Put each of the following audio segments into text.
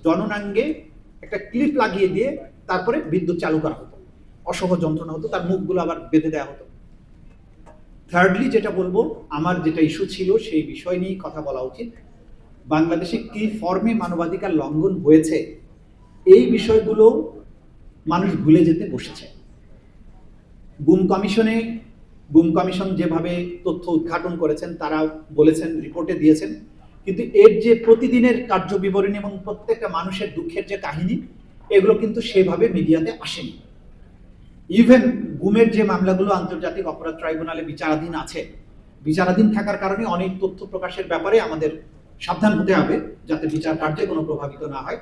জননাঙ্গে একটা ক্লিপ লাগিয়ে দিয়ে তারপরে বিদ্যুৎ চালু করা হতো, অসহ্য যন্ত্রণা হতো, তার মুখগুলো আবার বেঁধে দেওয়া হতো। থার্ডলি যেটা বলবো, আমার যেটা ইস্যু ছিল সেই বিষয় নিয়েই কথা বলা উচিত। বাংলাদেশে কি ফর্মে মানবাধিকার লঙ্ঘন হয়েছে এই বিষয়গুলো মানুষ ভুলে যেতে বসেছে। গুম কমিশন যেভাবে তথ্য উদ্ঘাটন করেছেন, তারা বলেছেন, রিপোর্টে দিয়েছেন, কিন্তু এর যে প্রতিদিনের কার্য বিবরণী এবং প্রত্যেকটা মানুষের দুঃখের যে কাহিনী, এগুলো কিন্তু সেভাবে মিডিয়াতে আসেনি। ইভেন গুমের যে মামলাগুলো আন্তর্জাতিক অপরাধ ট্রাইব্যুনালে বিচারাধীন আছে, বিচারাধীন থাকার কারণে অনেক তথ্য প্রকাশের ব্যাপারে আমাদের সাবধান হতে হবে যাতে বিচার কার্যে কোনো প্রভাবিত না হয়।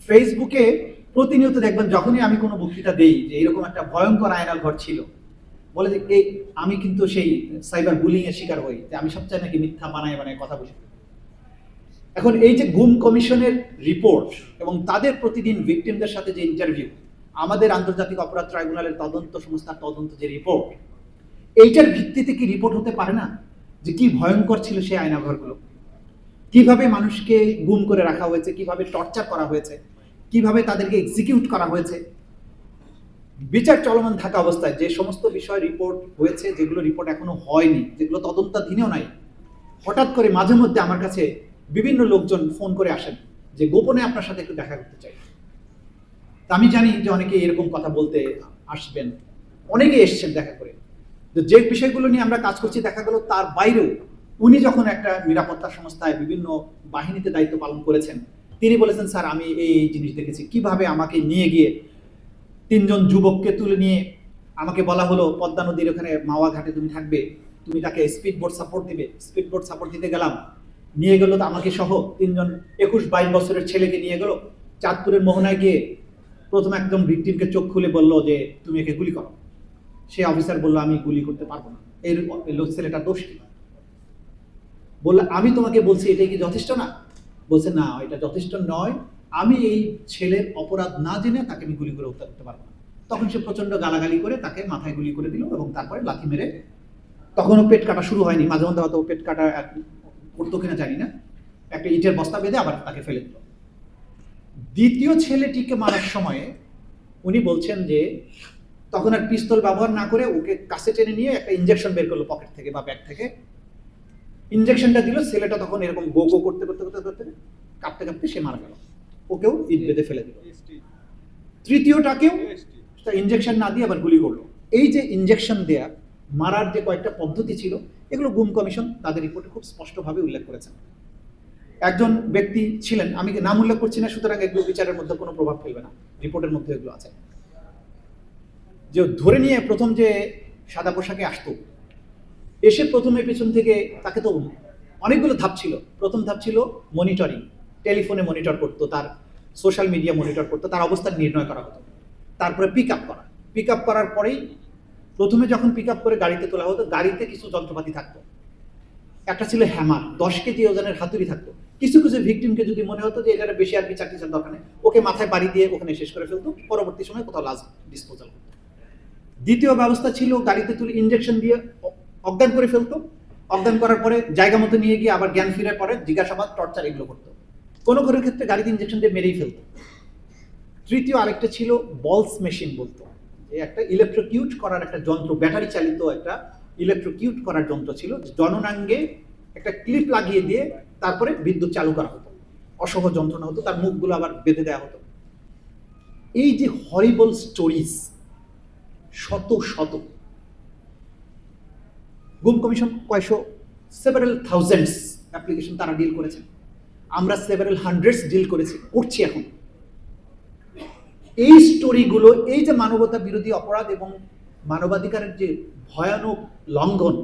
ফেসবুকে প্রতিনিয়ত দেখবেন, যখনই আমি কোনো বক্তৃতা দেই যে এরকম একটা ভয়ঙ্কর আয়নাল ঘর ছিল, বলে যে এই আমি কিন্তু সেই সাইবার বুলিং এর শিকার হই, যে আমি সবচেয়ে নাকি মিথ্যা বানায় কথা বলি। এখন এই যে গুম কমিশনের রিপোর্ট এবং তাদের প্রতিদিন ভিকটিমদের সাথে যে ইন্টারভিউ, আমাদের আন্তর্জাতিক অপরাধ ট্রাইব্যুনালের তদন্ত সংস্থার তদন্ত যে রিপোর্ট, এইটার ভিত্তিতে কি রিপোর্ট হতে পারে না যে কি ভয়ঙ্কর ছিল সেই আয়নাঘরগুলো, কিভাবে মানুষকে গুম করে রাখা হয়েছে, কিভাবে টর্চার করা হয়েছে, কিভাবে তাদেরকে এক্সিকিউট করা হয়েছে। বিচার চলমান থাকা অবস্থায় যে সমস্ত বিষয় রিপোর্ট হয়েছে, যেগুলো রিপোর্ট এখনো হয়নি, যেগুলো তদন্তাধীনেও নাই, হঠাৎ করে মাঝে মধ্যে আমার কাছে বিভিন্ন লোকজন ফোন করে আসেন যে গোপনে আপনার সাথে একটু দেখা করতে চাই। আমি জানি যে অনেকে এরকম কথা বলতে আসবেন, অনেকে এসছেন দেখা করে। যে বিষয়গুলো নিয়ে আমরা কাজ করছি, দেখা গেল তার বাইরেও উনি যখন একটা নিরাপত্তা সংস্থায় বিভিন্ন বাহিনীতে দায়িত্ব পালন করেছেন, তিনি বলেছেন, স্যার আমি এই জিনিস দেখেছি, কিভাবে আমাকে নিয়ে গিয়ে 3 জন যুবককে তুলে নিয়ে আমাকে বলা হলো পদ্মা নদীর ওখানে মাওয়া ঘাটে তুমি থাকবে, তুমি তাকে স্পিড বোট সাপোর্ট দিবে। স্পিড বোট সাপোর্ট দিতে গেলাম, নিয়ে গেল তো আমাকে সহ 3 জন 21-22 বছরের ছেলেকে নিয়ে গেল চাঁদপুরের মোহনায় গিয়ে প্রথম একদম ভিকটিমকে চোখ খুলে বলল যে তুমি একে গুলি করো। সে অফিসার বলল আমি গুলি করতে পারবো না। এর ছেলেটার দোষ কি? বললো আমি তোমাকে বলছি এটাই কি যথেষ্ট না? বলছে না, এটা যথেষ্ট নয়, আমি এই ছেলের অপরাধ না জেনে তাকে আমি গুলি করে হত্যা করতে পারবো না। তখন সে প্রচন্ড গালাগালি করে তাকে মাথায় গুলি করে দিল এবং তারপরে লাথি মেরে, তখনও পেট কাটা শুরু হয়নি, মাঝে মধ্যে হয়তো পেট কাটা করতো কিনা জানি না, একটা ইটের বস্তা বেঁধে আবার তাকে ফেলে দিল। দ্বিতীয় ছেলেটিকে মারার সময়ে উনি বলছেন যে তখন আর পিস্তল ব্যবহার না করে ওকে কাছে টেনে নিয়ে একটা ইঞ্জেকশন বের করলো পকেট থেকে বা ব্যাগ থেকে, ইঞ্জেকশনটা দিল। ছেলেটা তখন এরকম গো গো করতে করতে করতে করতে কাঁপতে কাঁপতে সে মারা গেল, ওকেও ইট বেঁধে ফেলে দিল। তৃতীয়টাকেও ইঞ্জেকশন না দিয়ে আবার গুলি করলো। এই যে ইঞ্জেকশন দেয়া মারার যে কয়েকটা পদ্ধতি ছিল, এগুলো গুম কমিশন তাদের রিপোর্টে খুব স্পষ্টভাবে উল্লেখ করেছেন। একজন ব্যক্তি ছিলেন, আমি নাম উল্লেখ করছি না, সুতরাং এগুলো বিচারের মধ্যে কোনো প্রভাব ফেলবে না, রিপোর্টের মধ্যে এগুলো আছে। যে ধরে নিয়ে প্রথম যে সাদা পোশাকে আসতো, এসে প্রথমে পেছন থেকে তাকে, তো অনেকগুলো ধাপ ছিল। প্রথম ধাপ ছিল মনিটরিং, টেলিফোনে মনিটর করতো, তার সোশ্যাল মিডিয়া মনিটর করতো, তার অবস্থান নির্ণয় করা হতো। তারপরে পিক আপ করার পরেই প্রথমে যখন পিক আপ করে গাড়িতে তোলা হতো, গাড়িতে কিছু যন্ত্রপাতি থাকতো। একটা ছিল হ্যামার, 10 কেজি ওজনের হাতুড়ি থাকতো। কিছু কিছু ভিকটিমকে যদি মনে হতো যে এটা বেশি আর বিচার টিচার দরকার নেই, ওকে মাথায় বাড়ি দিয়ে ওখানে শেষ করে ফেলতো, পরবর্তী সময় কোথাও লাশ ডিসপোজাল করতো। দ্বিতীয় ব্যবস্থা ছিল গাড়িতে তুলে ইঞ্জেকশন দিয়ে অজ্ঞান করে ফেলতো, অজ্ঞান করার পরে জায়গা মতো নিয়ে গিয়ে আবার জ্ঞান ফিরে পরে জিজ্ঞাসাবাদ, টর্চার এগুলো করতো। কোনো কোনো ক্ষেত্রে গাড়িতে ইঞ্জেকশন দিয়ে মেরেই ফেলতো। তৃতীয় আরেকটা ছিল বলস মেশিন, বলতো এই একটা ইলেকট্রোকিউট করার একটা যন্ত্র, ব্যাটারি চালিত একটা ইলেকট্রোকিউট করার যন্ত্র ছিল, জননাঙ্গে একটা ক্লিপ লাগিয়ে দিয়ে তারপরে বিদ্যুৎ চালু করা হতো, অসহ্য যন্ত্রণা হতো, তার মুখগুলো আবার বেঁধে দেওয়া হতো। এই যে হরিবল স্টোরিজ, শত শত গুম কমিশন কয়শো, সেভারেল থাউজেন্ডস অ্যাপ্লিকেশন তারা ডিল করেছেন, আমরা সেভারেল হান্ড্রেডস ডিল করছি এখন। এই স্টোরিগুলো, এই যে মানবতা বিরোধী অপরাধ এবং মানবাধিকারের যে ভয়ানক লঙ্ঘন,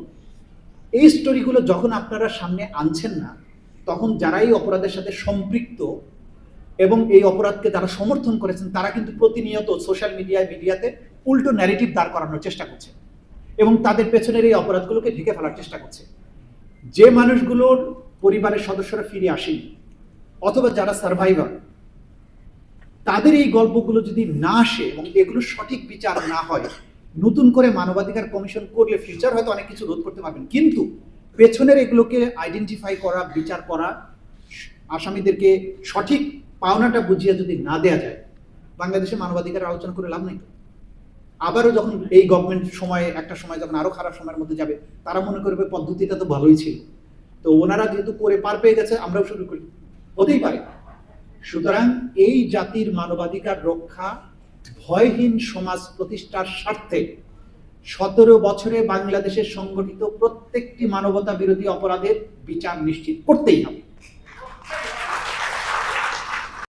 এই স্টোরিগুলো যখন আপনারা সামনে আনছেন না, তখন যারা এই অপরাধের সাথে সম্পৃক্ত এবং এই অপরাধকে যারা সমর্থন করেছেন, তারা কিন্তু প্রতিনিয়ত সোশ্যাল মিডিয়াতে উল্টো ন্যারেটিভ দাঁড় করানোর চেষ্টা করছে এবং তাদের পেছনের এই অপরাধগুলোকে ঢেকে ফেলার চেষ্টা করছে। যে মানুষগুলোর পরিবারের সদস্যরা ফিরে আসেনি অথবা যারা সার্ভাইভার, তাদের এই গল্পগুলো যদি না আসে এবং এগুলো সঠিক বিচার না হয়, নতুন করে মানবাধিকার কমিশন করলে ফিউচার হয়তো অনেক কিছু রোধ করতে পারবেন, কিন্তু পেছনের এগুলোকে আইডেন্টিফাই করা, বিচার করা আসামিদেরকে সঠিক পাওনাটা বুঝিয়ে যদি না দেয়া যায়, বাংলাদেশে মানবাধিকার আলোচনা করে লাভ নেই। আবারও যখন এই গভর্নমেন্ট সময়ে একটা সময় যখন আরো খারাপ সময়ের মধ্যে যাবে, তারা মনে করবে পদ্ধতিটা তো ভালোই ছিল, তো ওনারা যেহেতু করে পার পেয়ে গেছে আমরাও শুরু করি, হতেই পারে। সুতরাং এই জাতির মানবাধিকার রক্ষা, ভয়হীন সমাজ প্রতিষ্ঠার স্বার্থে 17 বছরে বাংলাদেশের সংগঠিত প্রত্যেকটি মানবতা বিরোধী অপরাধের বিচার নিশ্চিত করতেই হবে।